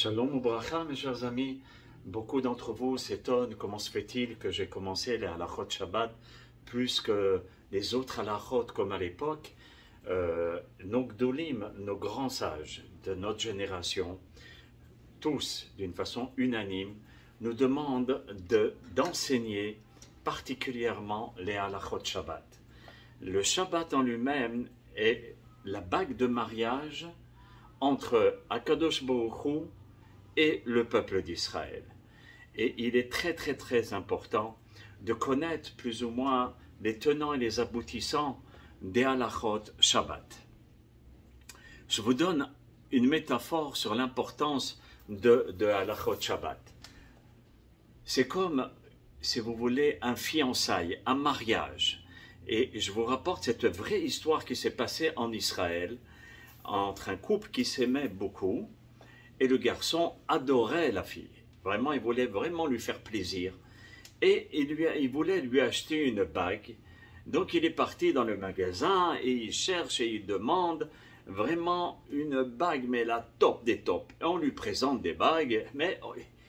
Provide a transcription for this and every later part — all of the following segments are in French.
Shalom ou bracha, mes chers amis. Beaucoup d'entre vous s'étonnent comment se fait-il que j'ai commencé les halachot Shabbat plus que les autres halachot comme à l'époque. Nos gdolim, nos grands sages de notre génération, tous d'une façon unanime, nous demandent d'enseigner particulièrement les halachot Shabbat. Le Shabbat en lui-même est la bague de mariage entre Akadosh Baruch Hu et le peuple d'Israël. Et il est très important de connaître plus ou moins les tenants et les aboutissants des halachot Shabbat. Je vous donne une métaphore sur l'importance de halachot Shabbat. C'est comme, si vous voulez, un fiançailles, un mariage. Et je vous rapporte cette vraie histoire qui s'est passée en Israël entre un couple qui s'aimait beaucoup et le garçon adorait la fille. Vraiment, il voulait vraiment lui faire plaisir. Et il voulait lui acheter une bague. Donc il est parti dans le magasin et il cherche et il demande vraiment une bague, mais la top des tops. Et on lui présente des bagues, mais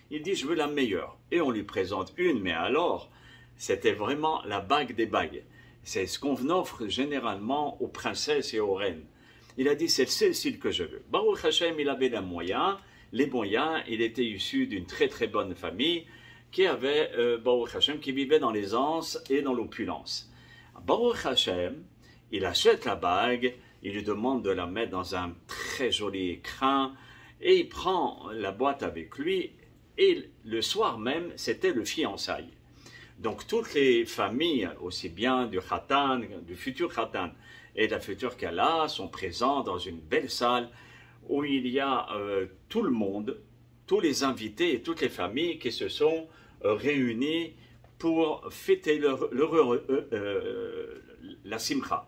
il dit je veux la meilleure. Et on lui présente une, mais alors, c'était vraiment la bague des bagues. C'est ce qu'on offre généralement aux princesses et aux reines. Il a dit, c'est celle-ci que je veux. Baruch Hashem, il avait les moyens, il était issu d'une très bonne famille qui avait, Baruch Hashem, qui vivait dans l'aisance et dans l'opulence. Baruch Hashem, il achète la bague, il lui demande de la mettre dans un très joli écrin et il prend la boîte avec lui et le soir même, c'était le fiançailles. Donc toutes les familles, aussi bien du khatan, du futur khatan et de la future kala, sont présents dans une belle salle où il y a tout le monde, tous les invités et toutes les familles qui se sont réunis pour fêter la simcha.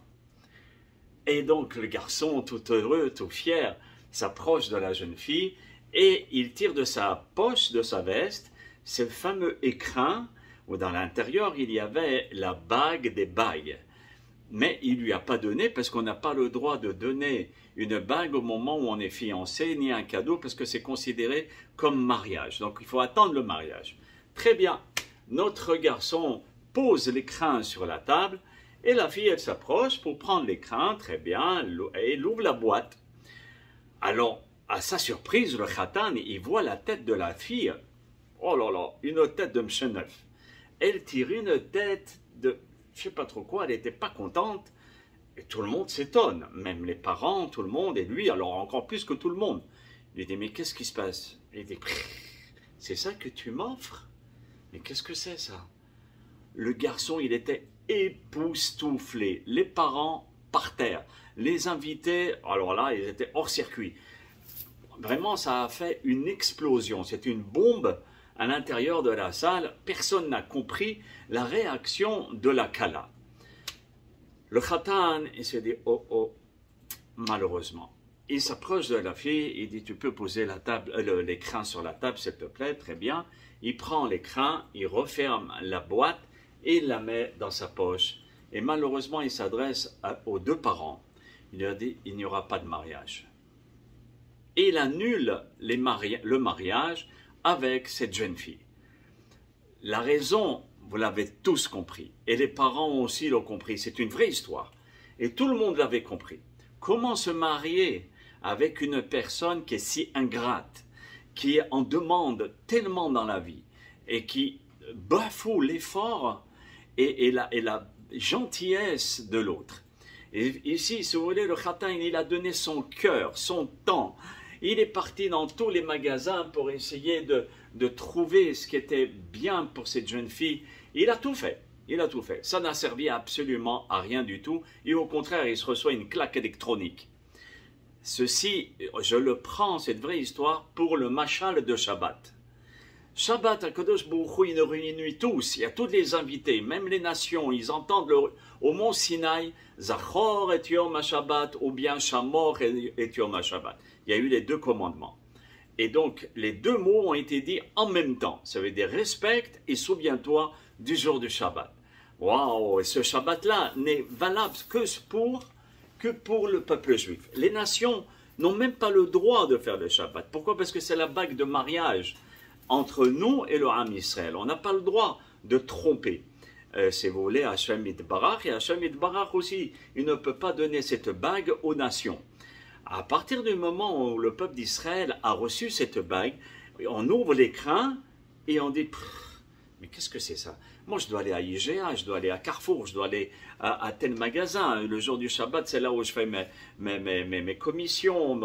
Et donc le garçon, tout heureux, tout fier, s'approche de la jeune fille et il tire de sa poche, de sa veste, ce fameux écrin où dans l'intérieur il y avait la bague des bagues. Mais il ne lui a pas donné parce qu'on n'a pas le droit de donner une bague au moment où on est fiancé, ni un cadeau parce que c'est considéré comme mariage. Donc il faut attendre le mariage. Très bien, notre garçon pose l'écrin sur la table et la fille elle s'approche pour prendre l'écrin, très bien, et elle ouvre la boîte. Alors, à sa surprise, le khatan, il voit la tête de la fille. Oh là là, une tête de M. Neuf. Elle tire une tête de, je ne sais pas trop quoi, elle n'était pas contente. Et tout le monde s'étonne, même les parents, tout le monde, et lui, alors encore plus que tout le monde. Il lui dit, mais qu'est-ce qui se passe? Il dit, c'est ça que tu m'offres? Mais qu'est-ce que c'est ça? Le garçon, il était époustouflé. Les parents par terre. Les invités, alors là, ils étaient hors circuit. Vraiment, ça a fait une explosion. C'est une bombe à l'intérieur de la salle. Personne n'a compris la réaction de la kala. Le khatan, il se dit, oh, malheureusement. Il s'approche de la fille, il dit, tu peux poser l'écrin sur la table, s'il te plaît, très bien. Il prend l'écrin, il referme la boîte et il la met dans sa poche. Et malheureusement, il s'adresse aux deux parents. Il leur dit, il n'y aura pas de mariage. Et il annule le mariage avec cette jeune fille. La raison, vous l'avez tous compris, et les parents aussi l'ont compris, c'est une vraie histoire, et tout le monde l'avait compris. Comment se marier avec une personne qui est si ingrate, qui en demande tellement dans la vie, et qui bafoue l'effort et la gentillesse de l'autre. Et ici, si vous voulez, le khatan, il a donné son cœur, son temps. Il est parti dans tous les magasins pour essayer de trouver ce qui était bien pour cette jeune fille. Il a tout fait. Il a tout fait. Ça n'a servi absolument à rien du tout. Et au contraire, il se reçoit une claque électronique. Ceci, je le prends, cette vraie histoire, pour le machal de Shabbat. Shabbat, Akadosh Baruch Hu, il nous réunit tous. Il y a tous les invités, même les nations. Ils entendent au mont Sinaï, Zachor et Yom HaShabbat, ou bien Shamor et Yom HaShabbat. Il y a eu les deux commandements. Et donc, les deux mots ont été dits en même temps. Ça veut dire respecte et souviens-toi du jour du Shabbat. Waouh! Et ce Shabbat-là n'est valable que pour le peuple juif. Les nations n'ont même pas le droit de faire le Shabbat. Pourquoi? Parce que c'est la bague de mariage entre nous et le Ham Israël. On n'a pas le droit de tromper. Si vous voulez, Hachem Yitbarach, et Hachem Yitbarach aussi, il ne peut pas donner cette bague aux nations. À partir du moment où le peuple d'Israël a reçu cette bague, on ouvre l'écran et on dit mais qu'est-ce que c'est ça? Moi je dois aller à IGA, je dois aller à Carrefour, je dois aller à tel magasin. Le jour du Shabbat, c'est là où je fais mes commissions,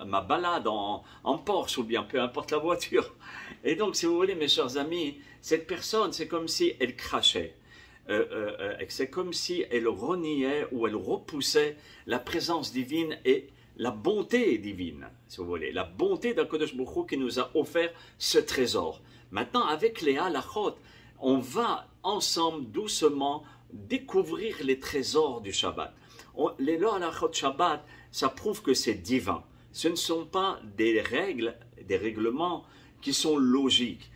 ma balade en Porsche ou bien peu importe la voiture. Et donc si vous voulez mes chers amis, cette personne c'est comme si elle crachait. C'est comme si elle reniait ou elle repoussait la présence divine et la bonté divine, si vous voulez, la bonté d'Akadosh Baruch Hu qui nous a offert ce trésor. Maintenant, avec les halachot, on va ensemble doucement découvrir les trésors du Shabbat. Les halachot Shabbat, ça prouve que c'est divin. Ce ne sont pas des règles, des règlements qui sont logiques.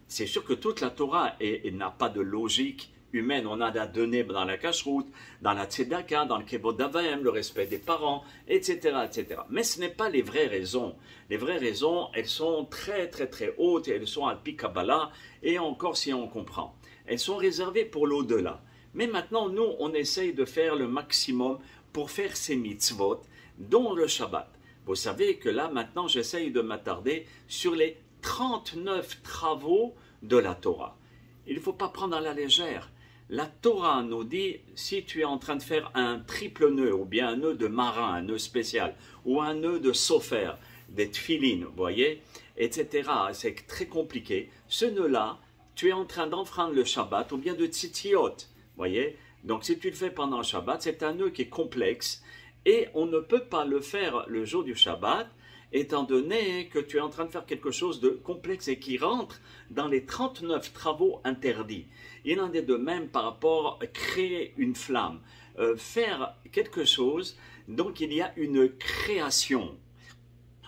C'est sûr que toute la Torah n'a pas de logique humaine. On a à donner dans la cacheroute, dans la tzedaka, dans le kebod avayim, le respect des parents, etc., etc. Mais ce n'est pas les vraies raisons. Les vraies raisons, elles sont très, très, très hautes et elles sont al-pi Kabbalah, et encore si on comprend. Elles sont réservées pour l'au-delà. Mais maintenant, nous, on essaye de faire le maximum pour faire ces mitzvot, dont le Shabbat. Vous savez que là, maintenant, j'essaye de m'attarder sur les 39 travaux de la Torah. Il ne faut pas prendre à la légère. La Torah nous dit, si tu es en train de faire un triple nœud, ou bien un nœud de marin, un nœud spécial, ou un nœud de sofer, des tfilines, vous voyez, etc., c'est très compliqué. Ce nœud-là, tu es en train d'enfreindre le Shabbat, ou bien de tzitziot, vous voyez. Donc si tu le fais pendant le Shabbat, c'est un nœud qui est complexe, et on ne peut pas le faire le jour du Shabbat, étant donné que tu es en train de faire quelque chose de complexe et qui rentre dans les 39 travaux interdits. Il en est de même par rapport à créer une flamme, faire quelque chose, donc il y a une création.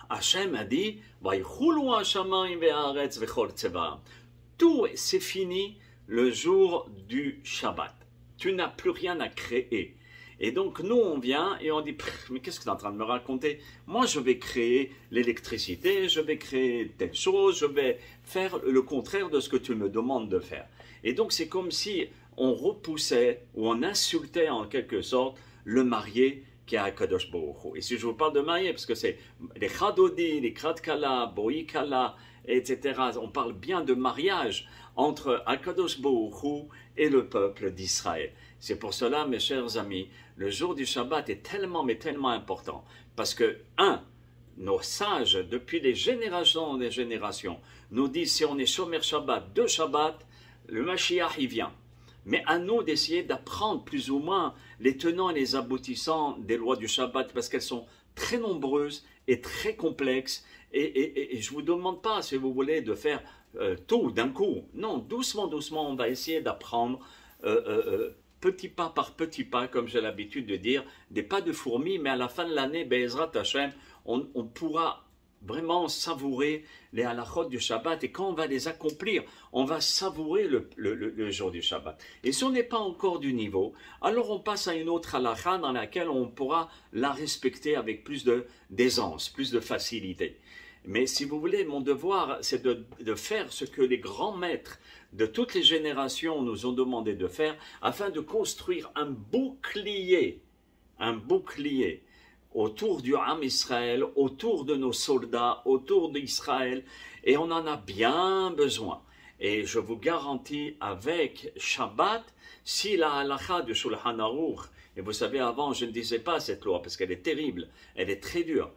Hachem a dit, tout c'est fini le jour du Shabbat. Tu n'as plus rien à créer. Et donc, nous, on vient et on dit, mais qu'est-ce que tu es en train de me raconter? Moi, je vais créer l'électricité, je vais créer telle chose, je vais faire le contraire de ce que tu me demandes de faire. Et donc, c'est comme si on repoussait ou on insultait en quelque sorte le marié qui est à Kadosh Baruch Hu. Et si je vous parle de marié, parce que c'est les Chadodi, les Kratkala, Boikala, etc. On parle bien de mariage entre Akadosh Baruch Hu et le peuple d'Israël. C'est pour cela, mes chers amis, le jour du Shabbat est tellement, mais tellement important. Parce que, nos sages, depuis des générations, nous disent si on est Shomer Shabbat, de Shabbat, le Mashiach y vient. Mais à nous d'essayer d'apprendre plus ou moins les tenants et les aboutissants des lois du Shabbat, parce qu'elles sont très nombreuses et très complexes. Et je ne vous demande pas, si vous voulez, de faire tout d'un coup. Non, doucement, doucement, on va essayer d'apprendre petit pas par petit pas, comme j'ai l'habitude de dire, des pas de fourmi, mais à la fin de l'année, Be'ezrat Hashem, on pourra vraiment savourer les halachot du Shabbat, et quand on va les accomplir, on va savourer le jour du Shabbat. Et si on n'est pas encore du niveau, alors on passe à une autre halacha dans laquelle on pourra la respecter avec plus d'aisance, plus de facilité. Mais si vous voulez, mon devoir, c'est de faire ce que les grands maîtres de toutes les générations nous ont demandé de faire, afin de construire un bouclier autour du Ham Israël, autour de nos soldats, autour d'Israël, et on en a bien besoin. Et je vous garantis, avec Shabbat, si la halakha du Shulchan Aruch, et vous savez, avant, je ne disais pas cette loi, parce qu'elle est terrible, elle est très dure,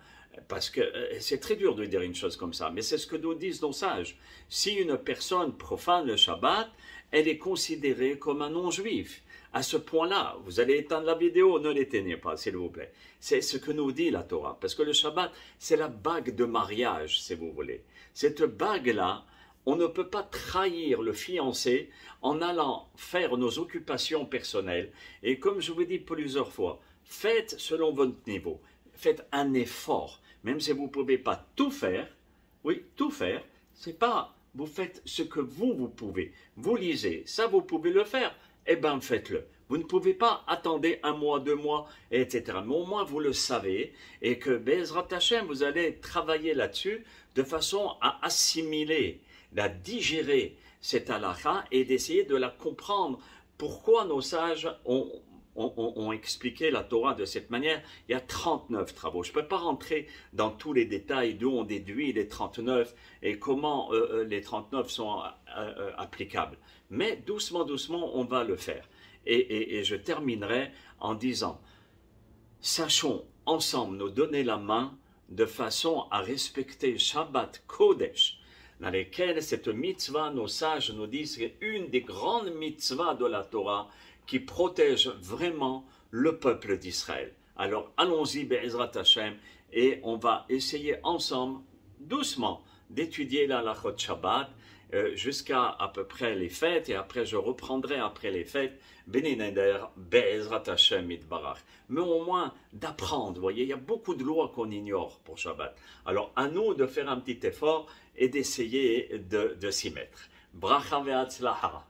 parce que c'est très dur de dire une chose comme ça, mais c'est ce que nous disent nos sages. Si une personne profane le Shabbat, elle est considérée comme un non-juif. À ce point-là, vous allez éteindre la vidéo, ne l'éteignez pas, s'il vous plaît. C'est ce que nous dit la Torah, parce que le Shabbat, c'est la bague de mariage, si vous voulez. Cette bague-là, on ne peut pas trahir le fiancé en allant faire nos occupations personnelles. Et comme je vous dis plusieurs fois, faites selon votre niveau. Faites un effort, même si vous ne pouvez pas tout faire. Oui, tout faire, c'est pas... Vous faites ce que vous pouvez. Vous lisez, ça vous pouvez le faire. eh bien faites-le. Vous ne pouvez pas attendre un mois, 2 mois, etc. Mais au moins vous le savez et que Be'ezrat Hashem, vous allez travailler là-dessus de façon à assimiler, à digérer cette halakha et d'essayer de la comprendre. Pourquoi nos sages ont expliqué la Torah de cette manière? Il y a 39 travaux. Je ne peux pas rentrer dans tous les détails d'où on déduit les 39 et comment les 39 sont applicables. Mais doucement, doucement, on va le faire. Et je terminerai en disant, sachons ensemble nous donner la main de façon à respecter Shabbat Kodesh, dans lesquels cette mitzvah, nos sages nous disent, c'est une des grandes mitzvahs de la Torah qui protège vraiment le peuple d'Israël. Alors allons-y, Be'ezrat Hashem, et on va essayer ensemble, doucement, d'étudier la halachot Shabbat jusqu'à à peu près les fêtes, et après je reprendrai après les fêtes, Beni Neder, Be'ezrat Hashem Itbarach. Mais au moins d'apprendre, vous voyez, il y a beaucoup de lois qu'on ignore pour Shabbat. Alors à nous de faire un petit effort et d'essayer de s'y mettre. Bracha ve'atzlaha.